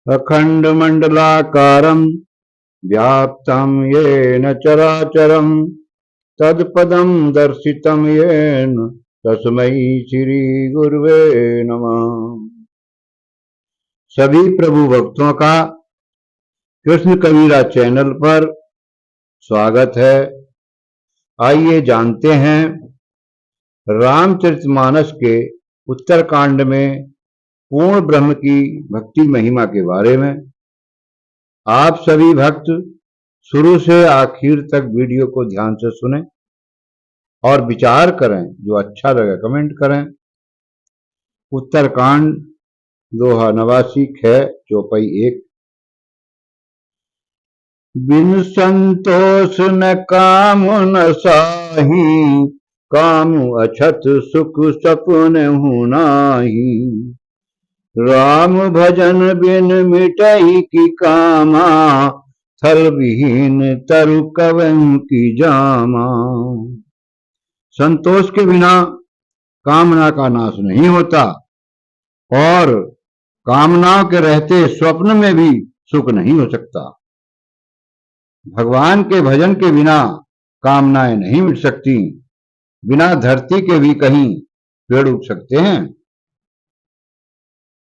अखण्डमण्डलाकारं व्याप्तं येन चराचरं तत्पदं दर्शितं येन तस्मै श्री गुरुवे नमः। सभी प्रभु भक्तों का कृष्ण कबीरा चैनल पर स्वागत है। आइए जानते हैं रामचरितमानस के उत्तरकांड में पूर्ण ब्रह्म की भक्ति महिमा के बारे में। आप सभी भक्त शुरू से आखिर तक वीडियो को ध्यान से सुनें और विचार करें, जो अच्छा लगे कमेंट करें। उत्तरकांड दोहा नवासी ख चौपाई 1। बिन संतोष न काम न साही, काम अछत सुख सपन हूँ नाही। राम भजन बिन मिटई की कामा, थल विहीन तरु कवं की जामा। संतोष के बिना कामना का नाश नहीं होता और कामनाओं के रहते स्वप्न में भी सुख नहीं हो सकता। भगवान के भजन के बिना कामनाएं नहीं मिट सकती। बिना धरती के भी कहीं पेड़ उग सकते हैं।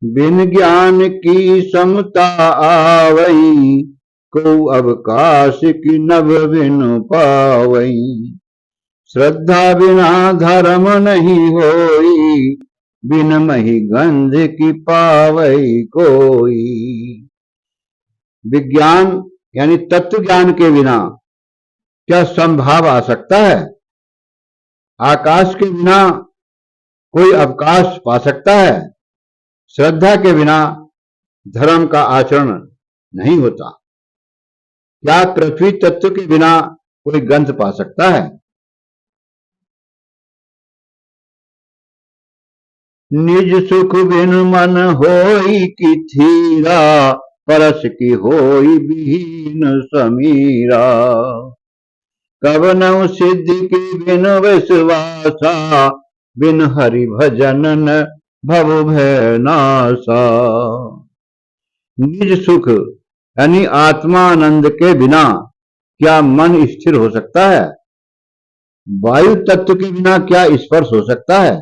बिन ज्ञान की समता आवई, को अवकाश की नभ बिन पावई। श्रद्धा बिना धर्म नहीं होई, बिन मही गंध की पावई कोई। विज्ञान यानी तत्व ज्ञान के बिना क्या संभाव आ सकता है? आकाश के बिना कोई अवकाश पा सकता है? श्रद्धा के बिना धर्म का आचरण नहीं होता। क्या पृथ्वी तत्व के बिना कोई गंध पा सकता है? निज सुख बिन मन होई की थीरा, परस की होई विहीन समीरा। कवनौ सिद्धि की बिन विश्वासा, बिन हरि भजन न भव भय नासा। निज सुख यानी आत्मानंद के बिना क्या मन स्थिर हो सकता है? वायु तत्व के बिना क्या स्पर्श हो सकता है?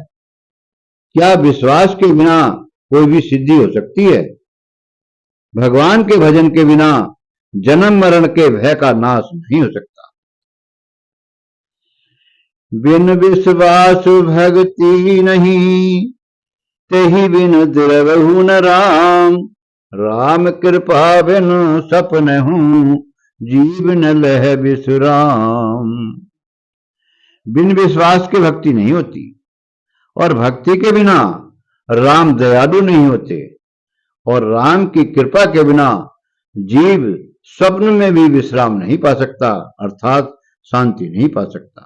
क्या विश्वास के बिना कोई भी सिद्धि हो सकती है? भगवान के भजन के बिना जन्म मरण के भय का नाश नहीं हो सकता। बिन विश्वास भक्ति नहीं, तेहि बिन द्रवहु न राम। राम कृपा बिन सपन हूँ, जीव न लह विश्राम। बिन विश्वास के भक्ति नहीं होती और भक्ति के बिना राम दयालु नहीं होते और राम की कृपा के बिना जीव स्वप्न में भी विश्राम नहीं पा सकता, अर्थात शांति नहीं पा सकता।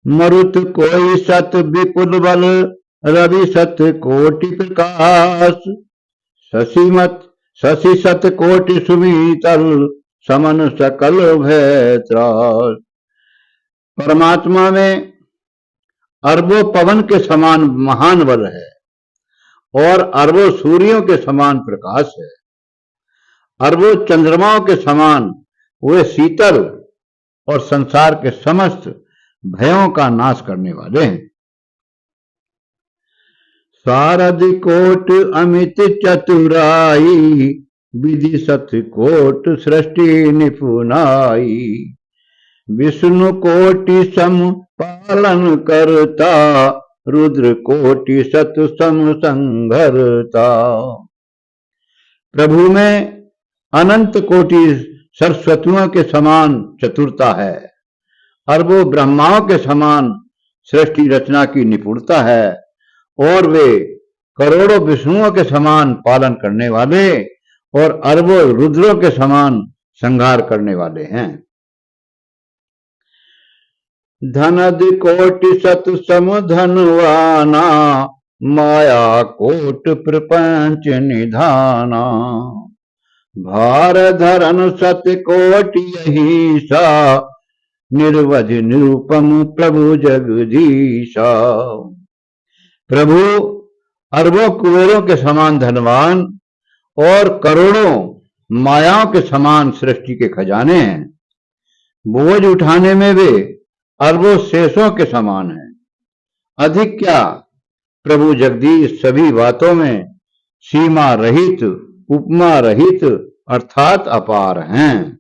मरुत कोई सत विपुल बल, रवि सत कोटि प्रकाश। शशि सत कोटि सुमीतल, समन सकल भय त्रास। परमात्मा में अरबों पवन के समान महान बल है और अरबों सूर्यों के समान प्रकाश है। अरबों चंद्रमाओं के समान वे शीतल और संसार के समस्त भयों का नाश करने वाले हैं। शारद कोट अमित चतुराई, विधि सत कोट सृष्टि निपुनाई। विष्णु कोटि सम पालन करता, रुद्र कोटि सत सम संघरता। प्रभु में अनंत कोटि सरस्वतियों के समान चतुरता है। अरबों ब्रह्माओं के समान सृष्टि रचना की निपुणता है और वे करोड़ों विष्णुओं के समान पालन करने वाले और अरबों रुद्रों के समान संहार करने वाले हैं। धनद कोटि सत सम धनवाना, माया कोट प्रपंच निधाना। भार धरन सत कोटि यही सा, निर्वधि निरूपम प्रभु जगदीशा। प्रभु अरबों कुबेरों के समान धनवान और करोड़ों मायाओं के समान सृष्टि के खजाने हैं। बोझ उठाने में वे अरबों शेषों के समान हैं। अधिक क्या, प्रभु जगदीश सभी बातों में सीमा रहित, उपमा रहित अर्थात अपार हैं।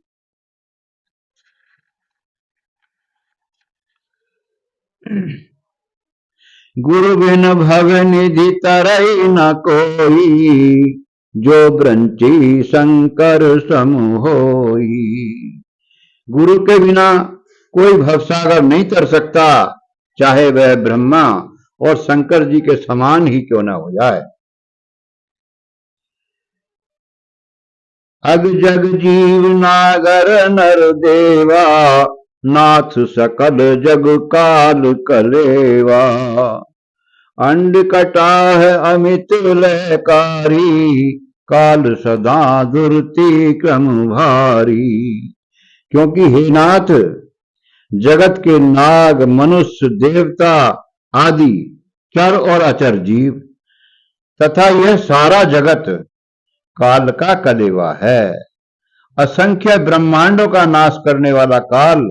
गुरु बिन भव निधि तरई न कोई, जो ब्रंची शंकर सम होई। गुरु के बिना कोई भवसागर नहीं तर सकता, चाहे वह ब्रह्मा और शंकर जी के समान ही क्यों न हो जाए। अग जग जीव नागर नर देवा, नाथ सकल जग काल कलेवा। अंड कटाह अमित लयकारी, काल सदा दुर्ति क्रम भारी। क्योंकि हे नाथ, जगत के नाग, मनुष्य, देवता आदि चर और अचर जीव तथा यह सारा जगत काल का कलेवा है। असंख्य ब्रह्मांडों का नाश करने वाला काल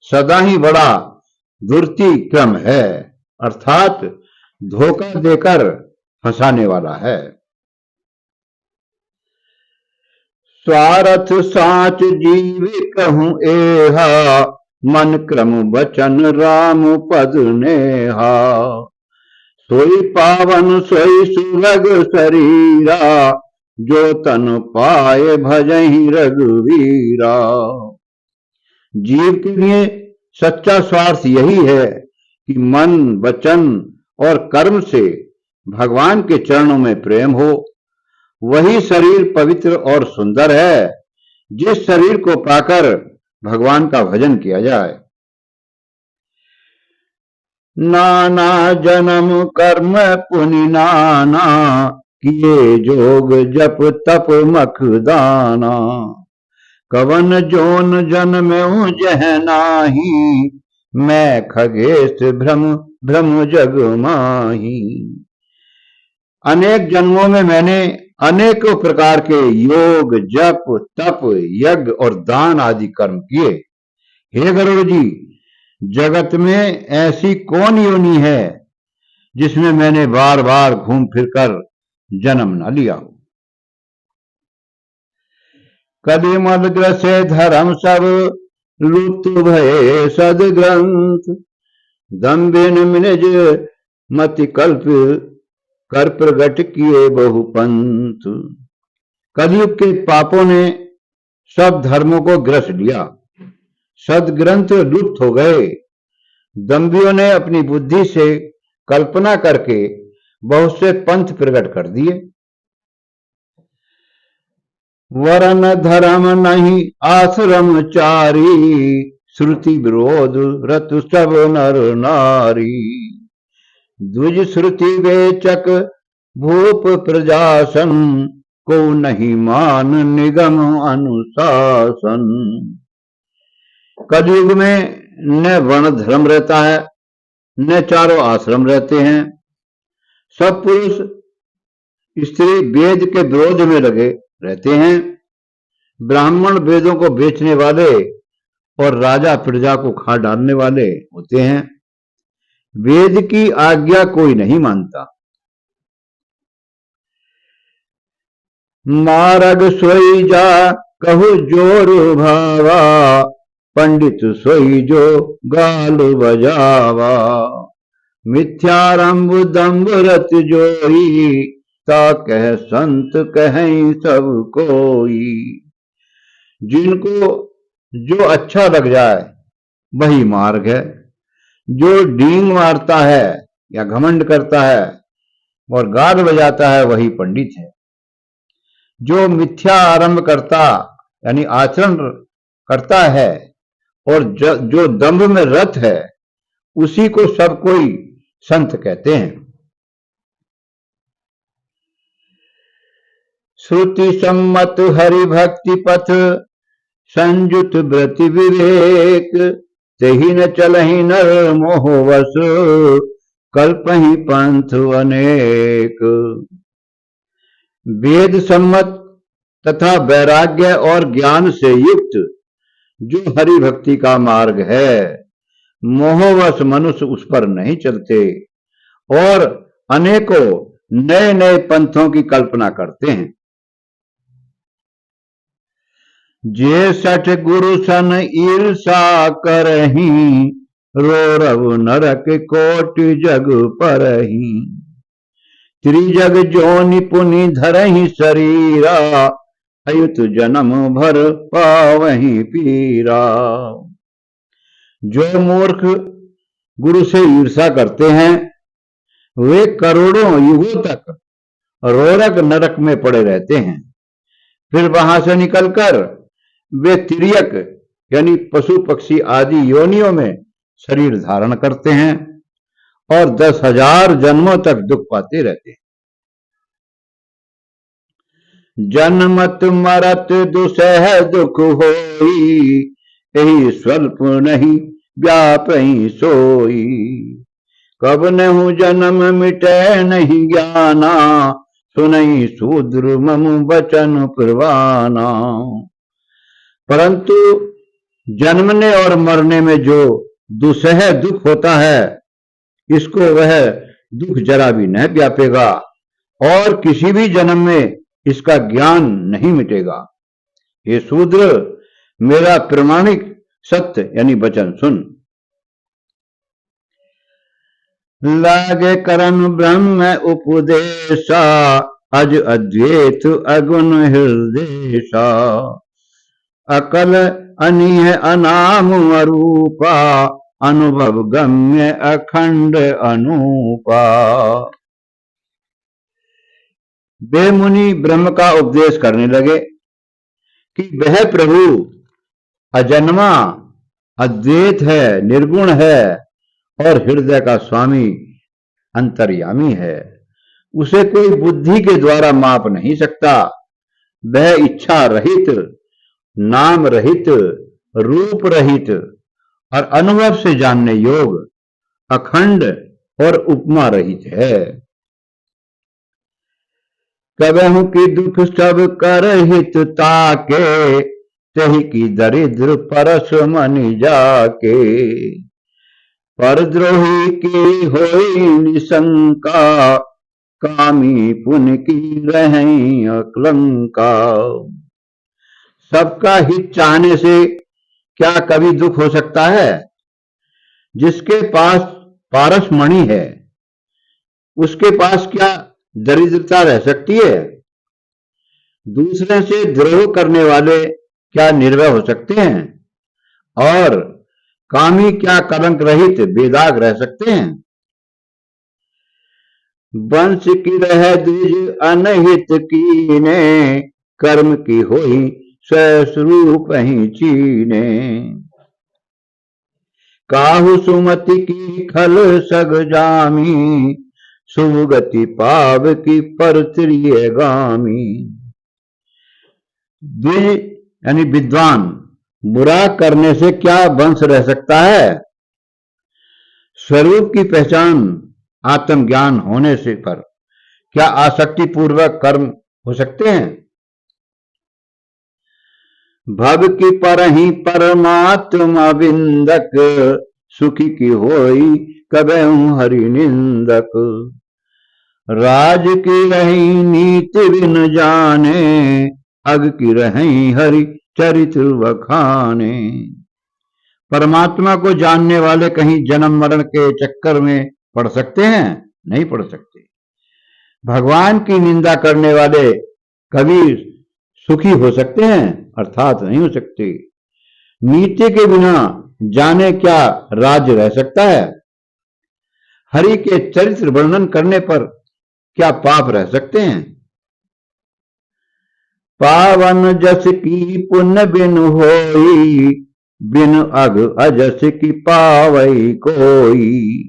सदा ही बड़ा दुर्ति क्रम है, अर्थात धोखा देकर फंसाने वाला है। स्वार्थ साच जीव कहूं एहा, मन क्रम बचन राम पद नेहा। सोई पावन सोई सुलग शरीरा, जो तन पाए भजहि रघुवीरा। जीव के लिए सच्चा स्वार्थ यही है कि मन, वचन और कर्म से भगवान के चरणों में प्रेम हो। वही शरीर पवित्र और सुंदर है जिस शरीर को पाकर भगवान का भजन किया जाए। नाना जन्म कर्म पुनि नाना, किए जोग जप तप मख दाना। कवन जोन जन्म्यों जह नाही, मैं खगेश भ्रम भ्रम जग माही। अनेक जन्मों में मैंने अनेकों प्रकार के योग, जप, तप, यज्ञ और दान आदि कर्म किए। हे गरुड़ जी, जगत में ऐसी कौन योनि है जिसमें मैंने बार बार घूम फिरकर जन्म न लिया हो। कभी मदग्रसे धर्म सब, लुप्त भये सदग्रंथ। दम्भिन निज मति कल्प, कर प्रगट किए बहुपंथ। कलयुग के पापों ने सब धर्मों को ग्रस लिया, सदग्रंथ लुप्त हो गए। दम्भियों ने अपनी बुद्धि से कल्पना करके बहुत से पंथ प्रकट कर दिए। वरन धर्म नहीं आश्रम चारी, श्रुति विरोध रत सब नर नारी। द्विज श्रुति वेचक भूप प्रजासन, को नहीं मान निगम अनुशासन। कलयुग में न वर्ण धर्म रहता है, न चारों आश्रम रहते हैं। सब पुरुष स्त्री वेद के विरोध में लगे रहते हैं। ब्राह्मण वेदों को बेचने वाले और राजा प्रजा को खा डालने वाले होते हैं। वेद की आज्ञा कोई नहीं मानता। मार्ग सोई जा कहु जोर भावा, पंडित सोई जो गाल बजावा। मिथ्यारंभ दम्भ रत जोई, ता कह संत कहें सब कोई। जिनको जो अच्छा लग जाए वही मार्ग है। जो डींग मारता है या घमंड करता है और गाल बजाता है वही पंडित है। जो मिथ्या आरंभ करता यानी आचरण करता है और जो दंभ में रत है उसी को सब कोई संत कहते हैं। श्रुति सम्मत हरि भक्ति पथ, संयुत व्रति विवेक। तेहि न चलहि नर मोह वश, कल्पहि पंथ अनेक। वेद सम्मत तथा वैराग्य और ज्ञान से युक्त जो हरि भक्ति का मार्ग है, मोहवश मनुष्य उस पर नहीं चलते और अनेकों नए नए पंथों की कल्पना करते हैं। जे सठ गुरु सन ईर्षा करही, रोरव नरक कोटि जग परही। त्रिजग जोनि पुनि धरहि शरीरा, अयुत जन्म भर पावहि पीरा। जो मूर्ख गुरु से ईर्षा करते हैं, वे करोड़ों युगों तक रोरक नरक में पड़े रहते हैं। फिर वहां से निकलकर वे तिर्यक यानी पशु पक्षी आदि योनियों में शरीर धारण करते हैं और 10,000 जन्मों तक दुख पाते रहते हैं। जन्मत मरत दुसह दुख होई, यही स्वल्प नहीं व्यापहि सोई। कब नहु जन्म मिटे नहीं ज्ञाना, सुनई शूद्र मम बचन प्रवाना। परंतु जन्मने और मरने में जो दुसह दुख होता है, इसको वह दुख जरा भी नहीं व्यापेगा और किसी भी जन्म में इसका ज्ञान नहीं मिटेगा। ये शूद्र, मेरा प्रमाणिक सत्य यानी वचन सुन। लागे करन ब्रह्म उपदेशा, अज अद्वैत अगुण हृदयसा। अकल अनिह अनाम अरूपा, अनुभव गम्य अखंड अनूपा। वे मुनि ब्रह्म का उपदेश करने लगे कि वह प्रभु अजन्मा अद्वैत है, निर्गुण है और हृदय का स्वामी अंतर्यामी है। उसे कोई बुद्धि के द्वारा माप नहीं सकता। वह इच्छा रहित, नाम रहित, रूप रहित और अनुभव से जानने योग्य, अखंड और उपमा रहित है। कबहु की दुख सब कर हित ताके, तही की दरिद्र परस मनि जाके। परद्रोही की होई निशंका, कामी पुण्य की रहें अकलंका। सबका हित चाहने से क्या कभी दुख हो सकता है? जिसके पास पारस मणि है, उसके पास क्या दरिद्रता रह सकती है? दूसरे से द्रोह करने वाले क्या निर्भय हो सकते हैं? और कामी क्या कलंक रहित बेदाग रह सकते हैं? वंश की रह द्विज अनहित कीने, कर्म की होई स्वरूप ही चीने। काहू सुमति की खल सग जामी, सुगति पाव की परत्रिय गामी। द्विज यानी विद्वान, बुरा करने से क्या वंश रह सकता है? स्वरूप की पहचान आत्मज्ञान होने से पर क्या आसक्ति पूर्वक कर्म हो सकते हैं? भव की परहि परमात्मा विंदक, सुखी की होई कबहु हरि निंदक। राज की रही नीति बिन जाने, अग की रही हरि चरित्र वखाने। परमात्मा को जानने वाले कहीं जन्म मरण के चक्कर में पड़ सकते हैं? नहीं पड़ सकते। भगवान की निंदा करने वाले कभी सुखी हो सकते हैं? अर्थात नहीं हो सकते। नीति के बिना जाने क्या राज्य रह सकता है? हरि के चरित्र वर्णन करने पर क्या पाप रह सकते हैं? पावन जस की पुण्य बिन होई, बिन अग अजस की पावई कोई।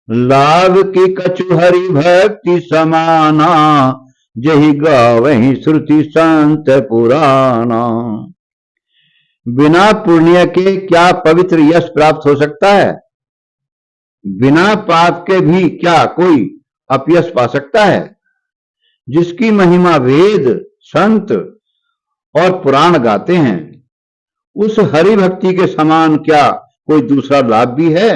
लाभ की कछु हरि भक्ति समाना, जही गावही श्रुति संत पुराना। बिना पुण्य के क्या पवित्र यश प्राप्त हो सकता है? बिना पाप के भी क्या कोई अपयश पा सकता है? जिसकी महिमा वेद, संत और पुराण गाते हैं, उस हरि भक्ति के समान क्या कोई दूसरा लाभ भी है?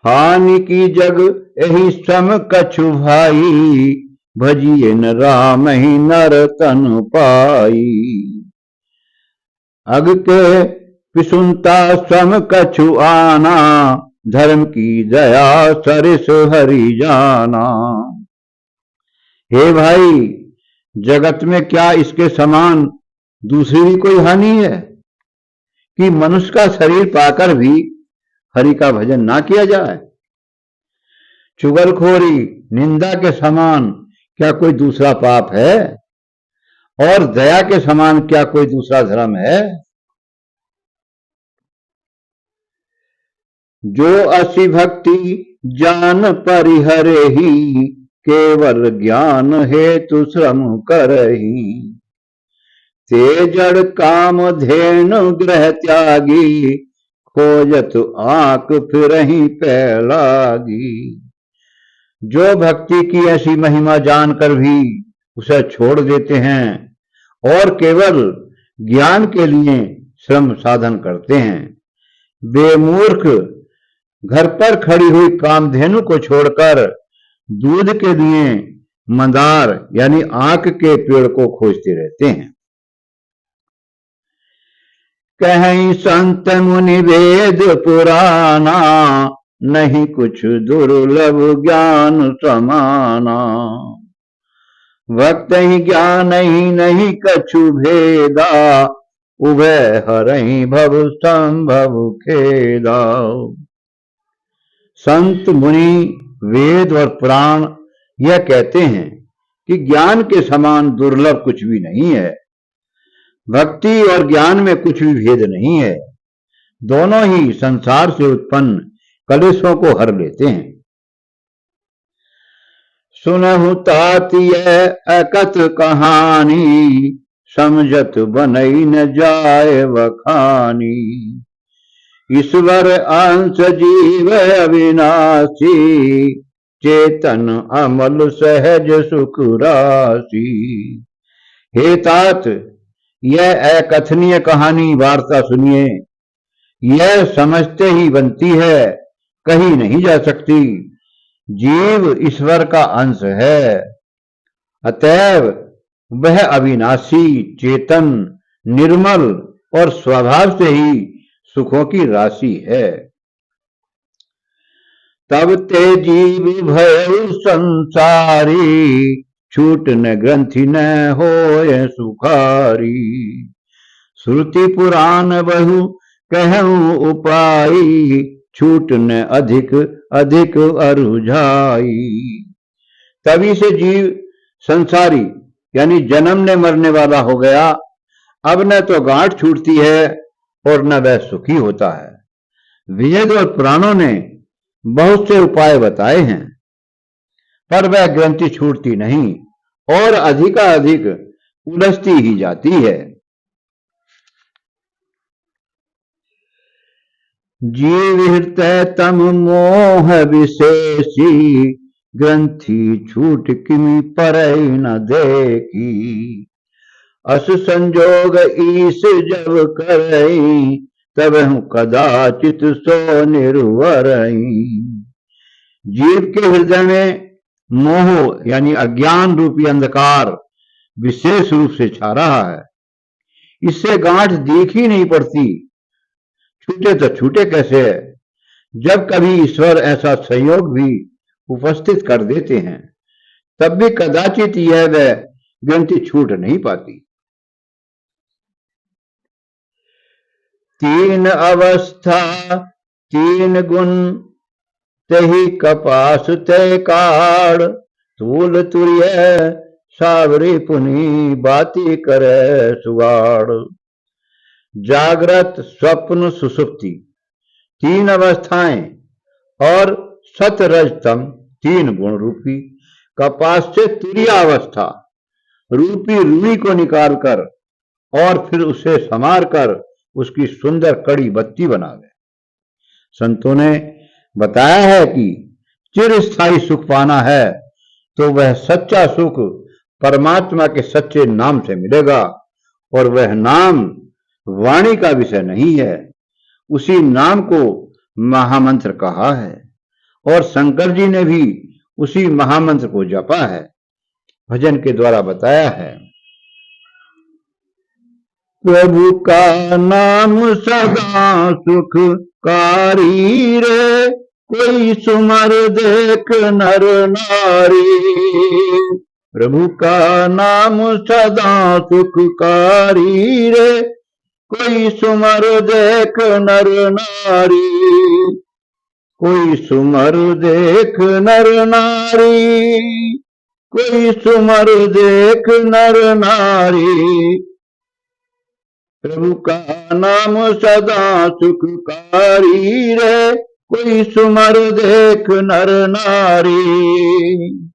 हानि की जग यही सम कछु भाई, भजिए न राम ही नर तन पाई। अग के पिसुनता सम कछु आना, धर्म की दया सरिस हरि जाना। हे भाई, जगत में क्या इसके समान दूसरी भी कोई हानि है कि मनुष्य का शरीर पाकर भी हरि का भजन ना किया जाए? चुगलखोरी, निंदा के समान क्या कोई दूसरा पाप है? और दया के समान क्या कोई दूसरा धर्म है? जो असी भक्ति जान परिहरे ही, केवल ज्ञान हेतु श्रम करही। ते जड़ काम धेनु ग्रह त्यागी, खोजत आंख फिरही पैलागी। जो भक्ति की ऐसी महिमा जानकर भी उसे छोड़ देते हैं और केवल ज्ञान के लिए श्रम साधन करते हैं, बेमूर्ख घर पर खड़ी हुई कामधेनु को छोड़कर दूध के लिए मंदार यानी आंक के पेड़ को खोजते रहते हैं। कहीं संत मुनि वेद पुराना, नहीं कुछ दुर्लभ ज्ञान समाना। भक्त ही ज्ञान ही नहीं कछु भेदा, उभय हरहि भव संभव खेदा। संत मुनि वेद और पुराण यह कहते हैं कि ज्ञान के समान दुर्लभ कुछ भी नहीं है। भक्ति और ज्ञान में कुछ भी भेद नहीं है, दोनों ही संसार से उत्पन्न कलेशों को हर लेते हैं। सुनहु ताती अकथ कहानी, समझत बनई न जाए बखानी। ईश्वर अंश जीव अविनाशी, चेतन अमल सहज सुख राशि। हे तात, यह अकथनीय कहानी वार्ता सुनिए। यह समझते ही बनती है, कही नहीं जा सकती। जीव ईश्वर का अंश है, अतएव वह अविनाशी, चेतन, निर्मल और स्वभाव से ही सुखों की राशि है। तब ते जीव भय संसारी, छूट न ग्रंथि न होय सुखारी। श्रुति पुराण बहु कहूं उपाई, छूट न अधिक अधिक अरुझाई। तभी से जीव संसारी यानी जन्मने मरने वाला हो गया। अब न तो गांठ छूटती है और न वह सुखी होता है। वेद और पुराणों ने बहुत से उपाय बताए हैं, पर वह ग्रंथि छूटती नहीं और अधिकाधिक उलझती ही जाती है। जीव हृदय तम मोह विशेषी, ग्रंथि छूट किमि परई न देखी। अस संजोग ईश जब करई, तब हूं कदाचित सो निर्वरई। जीव के हृदय में मोह यानी अज्ञान रूपी अंधकार विशेष रूप से छा रहा है। इससे गांठ दिख ही नहीं पड़ती। छूटे तो छूटे कैसे? जब कभी ईश्वर ऐसा संयोग भी उपस्थित कर देते हैं, तब भी कदाचित यह वह ग्रंथि छूट नहीं पाती। तीन अवस्था तीन गुण, तही कपास तय काड़। तूल तुर्य सावरी पुनी, बाती करे सुगाड़। जागृत, स्वप्न, सुषुप्ति तीन अवस्थाएं और सत रज तम तीन गुण रूपी कपास से तुरीय अवस्था रूपी रुई को निकालकर और फिर उसे संवार कर उसकी सुंदर कड़ी बत्ती बना दे। संतों ने बताया है कि चिरस्थायी सुख पाना है तो वह सच्चा सुख परमात्मा के सच्चे नाम से मिलेगा, और वह नाम वाणी का विषय नहीं है। उसी नाम को महामंत्र कहा है, और शंकर जी ने भी उसी महामंत्र को जपा है, भजन के द्वारा बताया है। प्रभु का नाम सदा सुखकारी रे, कोई सुमर देख नर नारी। प्रभु का नाम सदा सुखकारी रे, कोई सुमर देख नर नारी। कोई सुमर देख नर नारी, कोई सुमर देख नर नारी। प्रभु का नाम सदा सुखकारी रे, कोई सुमर देख नर नारी।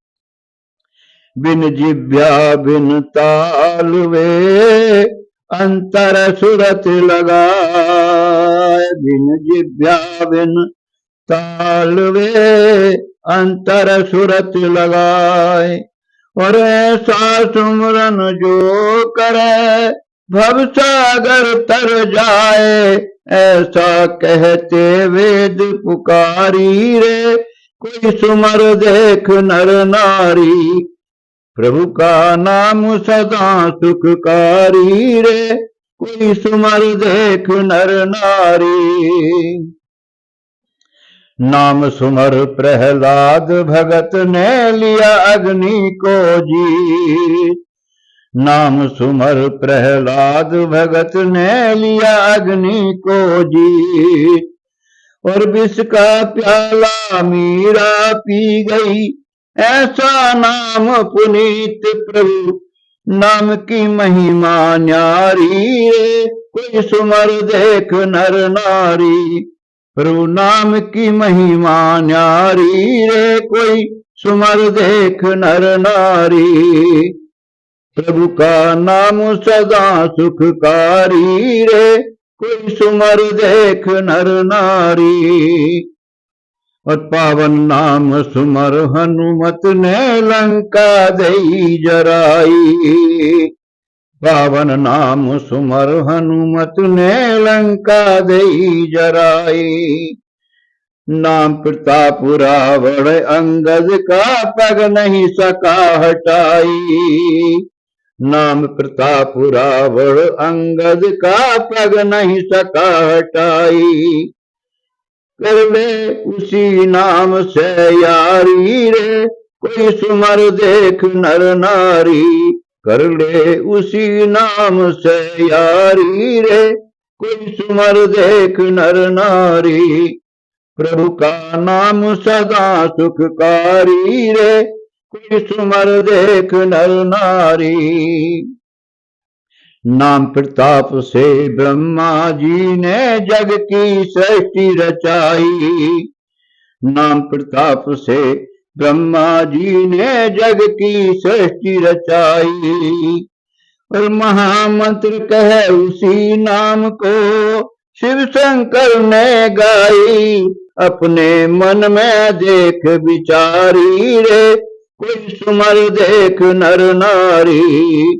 बिन जिब्या बिन ताल वे, अंतर सुरत लगाए। बिन जिब्या बिन ताल वे, अंतर सुरत लगाए। और ऐसा सुमरन जो करे, भव सागर तर जाए। ऐसा कहते वेद पुकारी रे, कोई सुमर देख नर नारी। प्रभु का नाम सदा सुखकारी रे, कोई सुमर देख नर नारी। नाम सुमर प्रहलाद भगत ने लिया अग्नि को जीत। नाम सुमर प्रहलाद भगत ने लिया अग्नि को जीत। और विष का प्याला मीरा पी गई, ऐसा नाम पुनीत। प्रभु नाम की महिमा न्यारी रे, कोई सुमर देख नर नारी। प्रभु नाम की महिमा न्यारी रे, कोई सुमर देख नर नारी। प्रभु का नाम सदा सुखकारी रे, कोई सुमर देख नर नारी। और पावन नाम सुमर हनुमत ने लंका दई जराई। पावन नाम सुमर हनुमत ने लंका दई जराई। नाम प्रताप रावण अंगद का पग नहीं सका हटाई। नाम प्रताप रावण अंगद का पग नहीं सका हटाई। कर ले उसी नाम से यारी रे, कोई सुमर देख नर नारी। कर ले उसी नाम से यारी रे, कोई सुमर देख नर नारी। प्रभु का नाम सदा सुखकारी रे, कोई सुमर देख नर नारी। नाम प्रताप से ब्रह्मा जी ने जग की सृष्टि रचाई। नाम प्रताप से ब्रह्मा जी ने जग की सृष्टि रचाई। और महामंत्र कहे उसी नाम को शिव शंकर ने गाई। अपने मन में देख विचारी रे, कोई सुमर देख नर नारी।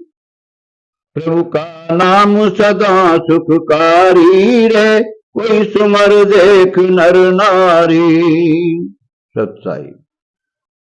प्रभु का नाम सदा सुखकारी रे, कोई सुमर देख नर नारी। सत्साई।